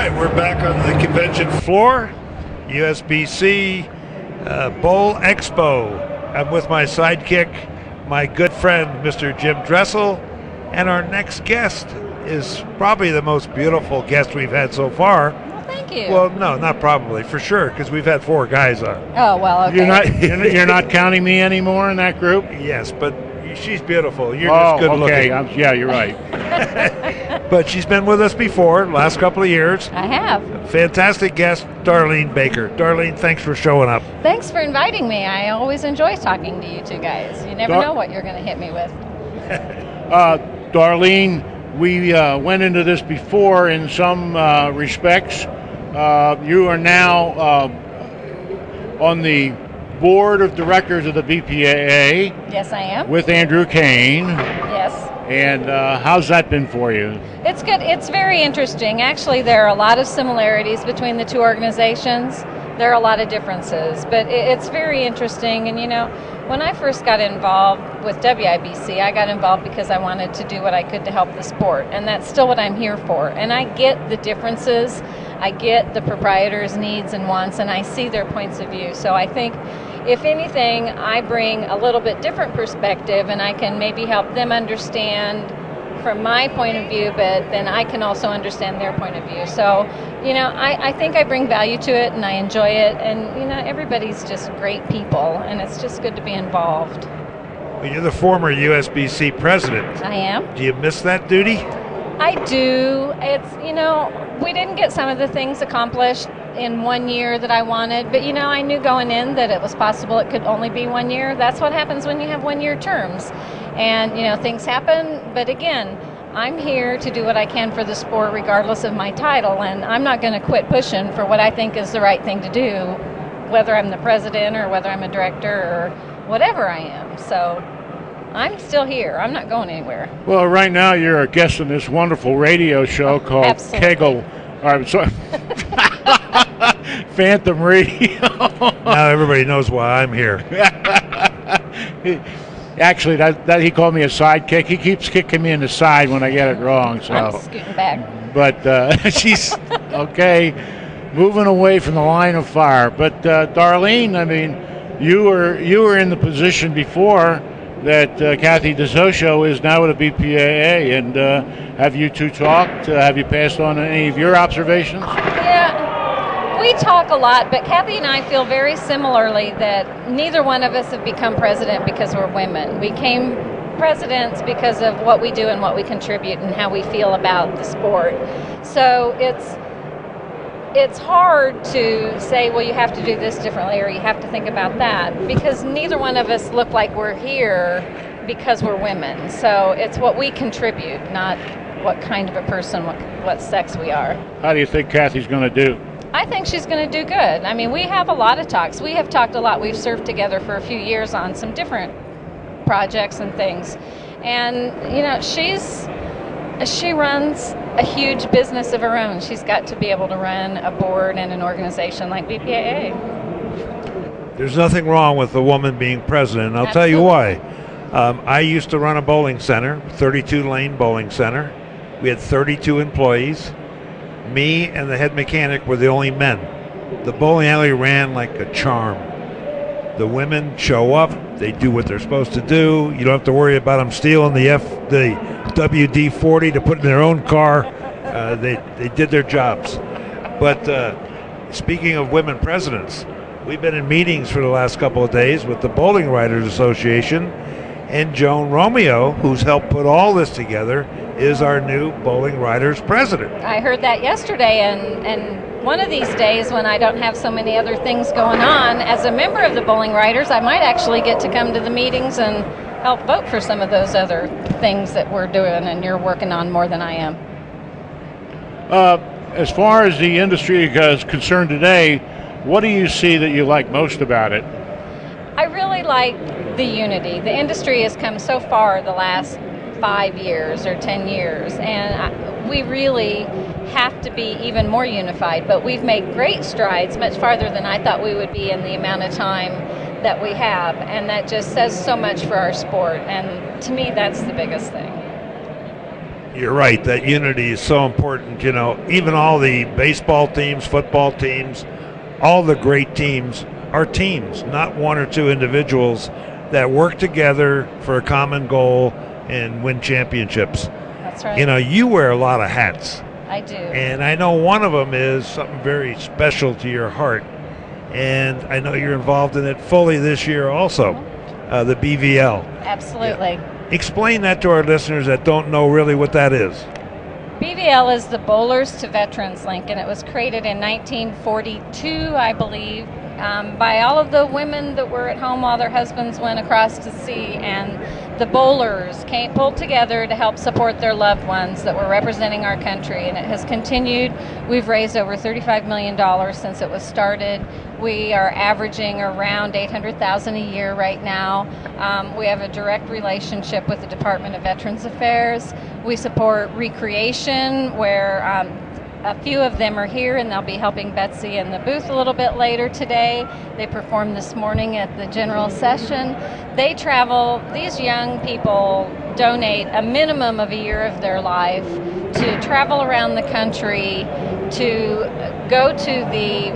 right, we're back on the convention floor, USBC Bowl Expo. I'm with my sidekick, my good friend, Mr. Jim Dressel, and our next guest is probably the most beautiful guest we've had so far. Well, thank you. Well, no, not probably, for sure, because we've had 4 guys on. Oh, well, okay. You're not counting me anymore in that group? Yes, but she's beautiful. You're just good okay. looking. Yeah, you're right. But she's been with us before, last couple of years. I have. Fantastic guest, Darlene Baker. Darlene, thanks for showing up. Thanks for inviting me. I always enjoy talking to you two guys. You never know what you're going to hit me with. Darlene, we went into this before in some respects. You are now on the board of directors of the BPAA. Yes, I am. With Andrew Kane. Yes. And how's that been for you? It's good. It's very interesting. Actually, there are a lot of similarities between the two organizations. There are a lot of differences, but it's very interesting. And, you know, when I first got involved with WIBC, I got involved because I wanted to do what I could to help the sport, and that's still what I'm here for. And I get the differences. I get the proprietors' needs and wants, and I see their points of view. So I think, if anything, I bring a little bit different perspective, and I can maybe help them understand from my point of view, but then I can also understand their point of view. So, you know, I think I bring value to it, and I enjoy it, and, you know, everybody's just great people, and it's just good to be involved. Well, you're the former USBC president. I am. Do you miss that duty? I do. It's, you know, we didn't get some of the things accomplished in 1 year that I wanted, but, you know, I knew going in that it was possible it could only be 1 year. That's what happens when you have 1 year terms. And, you know, things happen, but again, I'm here to do what I can for the sport regardless of my title, and I'm not going to quit pushing for what I think is the right thing to do, whether I'm the president or whether I'm a director or whatever I am. So I'm still here. I'm not going anywhere. Well, right now you're a guest on this wonderful radio show called absolutely. Kegel. I'm sorry. Phantom Radio. Now everybody knows why I'm here. Actually, that he called me a sidekick. He keeps kicking me in the side when I get it wrong. So I'm scooting back. But she's okay, moving away from the line of fire. But Darlene, I mean, you were in the position before that Kathy DeSocio is now with the BPAA, and have you two talked? Have you passed on any of your observations? Yeah, we talk a lot, but Kathy and I feel very similarly that neither one of us have become president because we're women. We became presidents because of what we do and what we contribute and how we feel about the sport. So it's hard to say, well, you have to do this differently or you have to think about that, because neither one of us look like we're here because we're women. So it's what we contribute, not what kind of a person, what sex we are. How do you think Kathy's going to do? I think she's going to do good. I mean, we have a lot of talks. We have talked a lot. We've served together for a few years on some different projects and things. And, you know, she runs a huge business of her own. She's got to be able to run a board and an organization like BPAA. There's nothing wrong with a woman being president, and I'll tell you why. I used to run a bowling center, 32-lane bowling center. We had 32 employees. Me and the head mechanic were the only men. The bowling alley ran like a charm. The women show up, they do what they're supposed to do. You don't have to worry about them stealing the WD-40 to put in their own car. They did their jobs. But speaking of women presidents, we've been in meetings for the last couple of days with the Bowling Writers Association, and Joan Romeo, who's helped put all this together, is our new Bowling Writers president. I heard that yesterday, and one of these days when I don't have so many other things going on, as a member of the Bowling Writers, I might actually get to come to the meetings and help vote for some of those other things that we're doing and you're working on more than I am. As far as the industry is concerned today, what do you see that you like most about it? I really like the unity. The industry has come so far the last 5 years or 10 years, and we really have to be even more unified, but we've made great strides, much farther than I thought we would be in the amount of time that we have, and that just says so much for our sport, and to me that's the biggest thing. You're right. That unity is so important. You know, even all the baseball teams, football teams, all the great teams are teams, not one or two individuals that work together for a common goal and win championships. That's right. You know, you wear a lot of hats. I do. And I know one of them is something very special to your heart. And I know you're involved in it fully this year also, the BVL. Absolutely. Yeah. Explain that to our listeners that don't know really what that is. BVL is the Bowlers to Veterans Link, and it was created in 1942, I believe, by all of the women that were at home while their husbands went across to sea, and the bowlers pulled together to help support their loved ones that were representing our country, and it has continued. We've raised over $35 million since it was started. We are averaging around $800,000 a year right now. We have a direct relationship with the Department of Veterans Affairs. We support recreation, where a few of them are here, and they'll be helping Betsy in the booth a little bit later today. They performed this morning at the general session. They travel, these young people donate a minimum of a year of their life to travel around the country, to go to the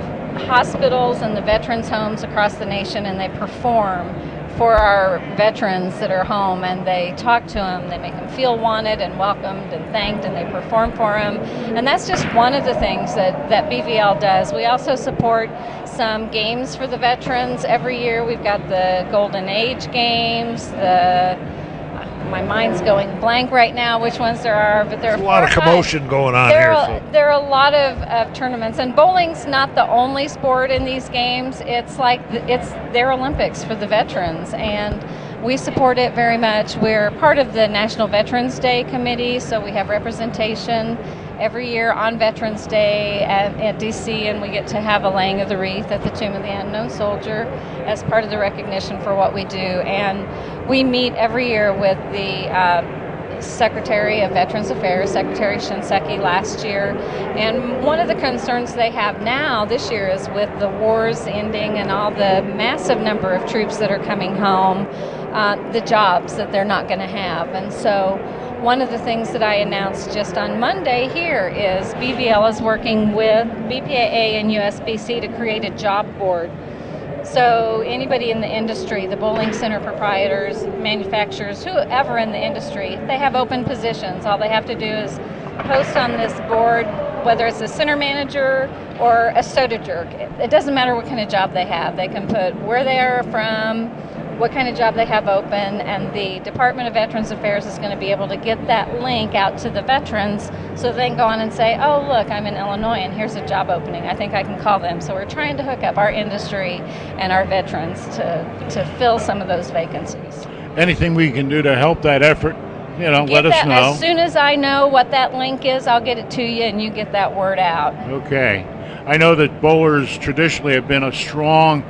hospitals and the veterans homes across the nation, and they perform for our veterans that are home, and they talk to them, they make them feel wanted and welcomed and thanked, and they perform for them. And that's just one of the things that BVL does. We also support some games for the veterans. Every year we've got the Golden Age games, my mind's going blank right now which ones there are, but there are a lot of commotion going on here. There are a lot of tournaments, and bowling's not the only sport in these games. It's like it's their Olympics for the veterans, and we support it very much. We're part of the National Veterans Day Committee, so we have representation every year on Veterans Day at DC, and we get to have a laying of the wreath at the Tomb of the Unknown Soldier as part of the recognition for what we do. And we meet every year with the Secretary of Veterans Affairs, Secretary Shinseki, last year. And one of the concerns they have now this year is with the wars ending and all the massive number of troops that are coming home, the jobs that they're not going to have. And so one of the things that I announced just on Monday here is BVL is working with BPAA and USBC to create a job board. So anybody in the industry, the bowling center proprietors, manufacturers, whoever in the industry, they have open positions. All they have to do is post on this board, whether it's a center manager or a soda jerk. It doesn't matter what kind of job they have. They can put where they are from, what kind of job they have open, and the Department of Veterans Affairs is going to be able to get that link out to the veterans so they can go on and say, oh, look, I'm in Illinois and here's a job opening. I think I can call them. So we're trying to hook up our industry and our veterans to fill some of those vacancies. Anything we can do to help that effort, let us know. As soon as I know what that link is, I'll get it to you and you get that word out. Okay. I know that bowlers traditionally have been a strong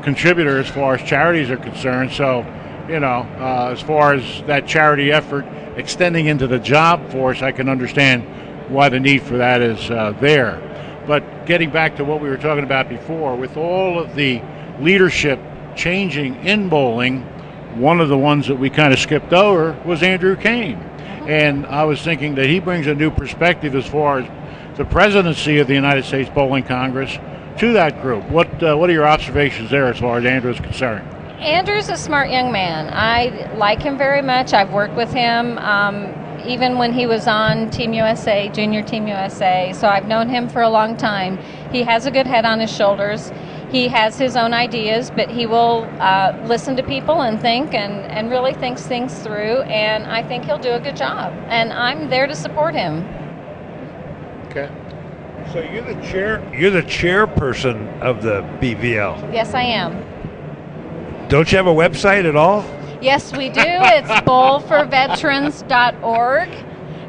contributor as far as charities are concerned. So, as far as that charity effort extending into the job force, I can understand why the need for that is there. But getting back to what we were talking about before, with all of the leadership changing in bowling, one of the ones that we kind of skipped over was Andrew Kane. And I was thinking that he brings a new perspective as far as the presidency of the United States Bowling Congress to that group. What are your observations there as far as Andrew is concerned? Andrew's a smart young man. I like him very much. I've worked with him even when he was on Team USA, Junior Team USA, so I've known him for a long time. He has a good head on his shoulders. He has his own ideas, but he will listen to people and think and really thinks things through, and I think he'll do a good job, and I'm there to support him. Okay. So you're the chairperson of the BVL. Yes, I am. Don't you have a website at all? Yes, we do. It's bowlforveterans.org.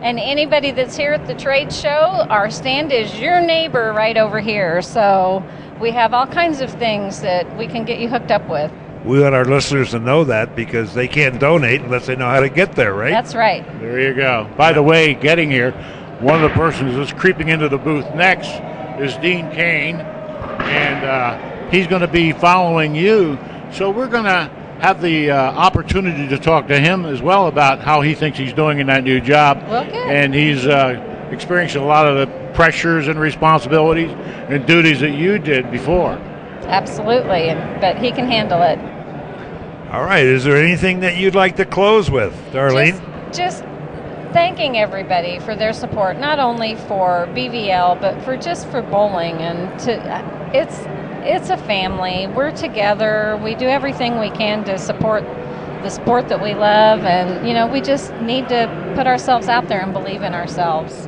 And anybody that's here at the trade show, our stand is your neighbor right over here. So we have all kinds of things that we can get you hooked up with. We want our listeners to know that because they can't donate unless they know how to get there, right? That's right. There you go. By the way, getting here, one of the persons that's creeping into the booth next is Dean Kane, and he's going to be following you. So we're going to have the opportunity to talk to him as well about how he thinks he's doing in that new job. Well, good. And he's experiencing a lot of the pressures and responsibilities and duties that you did before. Absolutely, but he can handle it. All right. Is there anything that you'd like to close with, Darlene? Just thanking everybody for their support, not only for BVL, but for bowling. And it's a family. We're together. We do everything we can to support the sport that we love, and we just need to put ourselves out there and believe in ourselves.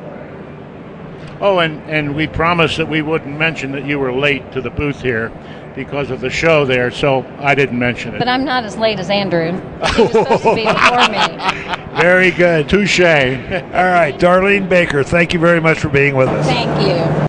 Oh, and we promised that we wouldn't mention that you were late to the booth here because of the show there, so I didn't mention it. But I'm not as late as Andrew. He was supposed to be before me. Very good. Touche. All right, Darlene Baker, thank you very much for being with us. Thank you.